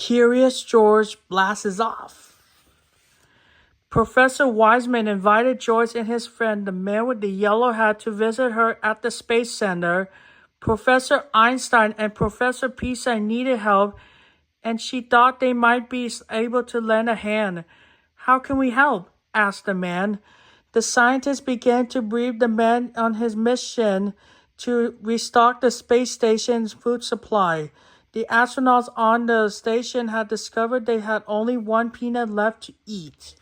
Curious George blasts off. Professor Wiseman invited George and his friend, the man with the yellow hat, to visit her at the Space Center. Professor Einstein and Professor Pisa needed help, and she thought they might be able to lend a hand. "How can we help?" asked the man. The scientist began to brief the man on his mission to restock the space station's food supply. The astronauts on the station had discovered they had only one peanut left to eat.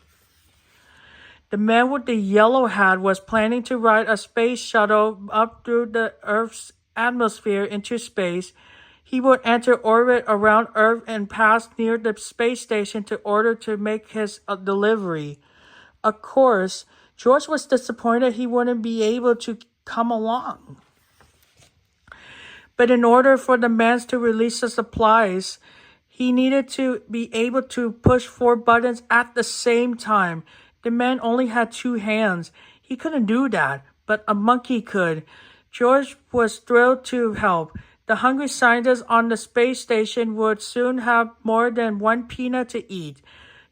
The man with the yellow hat was planning to ride a space shuttle up through the Earth's atmosphere into space. He would enter orbit around Earth and pass near the space station in order to make his delivery. Of course, George was disappointed he wouldn't be able to come along. But in order for the man to release the supplies, he needed to be able to push 4 buttons at the same time. The man only had 2 hands. He couldn't do that, but a monkey could. George was thrilled to help. The hungry scientists on the space station would soon have more than 1 peanut to eat.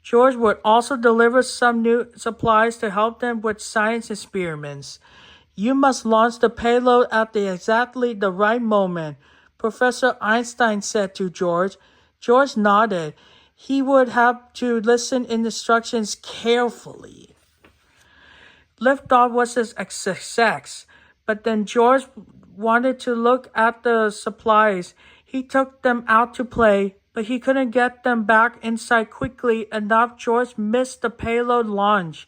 George would also deliver some new supplies to help them with science experiments. "You must launch the payload at exactly the right moment," Professor Einstein said to George. George nodded. He would have to listen in instructions carefully. Liftoff was a success, but then George wanted to look at the supplies. He took them out to play, but he couldn't get them back inside quickly enough. George missed the payload launch.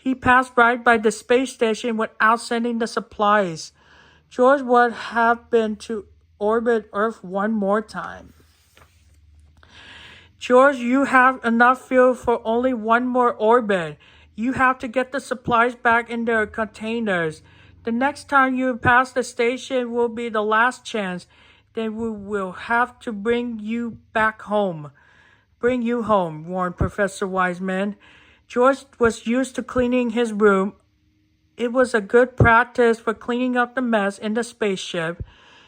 He passed right by the space station without sending the supplies. George would have been to orbit Earth one more time. "George, you have enough fuel for only one more orbit. You have to get the supplies back in their containers. The next time you pass the station will be the last chance. Then we will have to bring you home," warned Professor Wiseman. George was used to cleaning his room. It was a good practice for cleaning up the mess in the spaceship.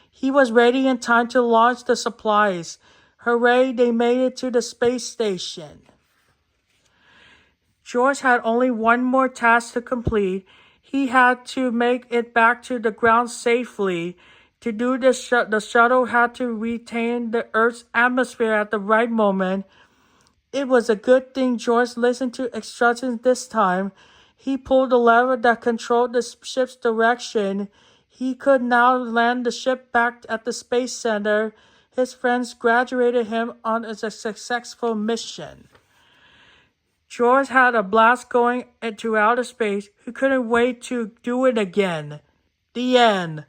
He was ready in time to launch the supplies. Hooray, they made it to the space station. George had only one more task to complete. He had to make it back to the ground safely. To do this, the shuttle had to retain the Earth's atmosphere at the right moment. It was a good thing George listened to instructions this time. He pulled the lever that controlled the ship's direction. He could now land the ship back at the Space Center. His friends graduated him on a successful mission. George had a blast going into outer space. He couldn't wait to do it again. The end.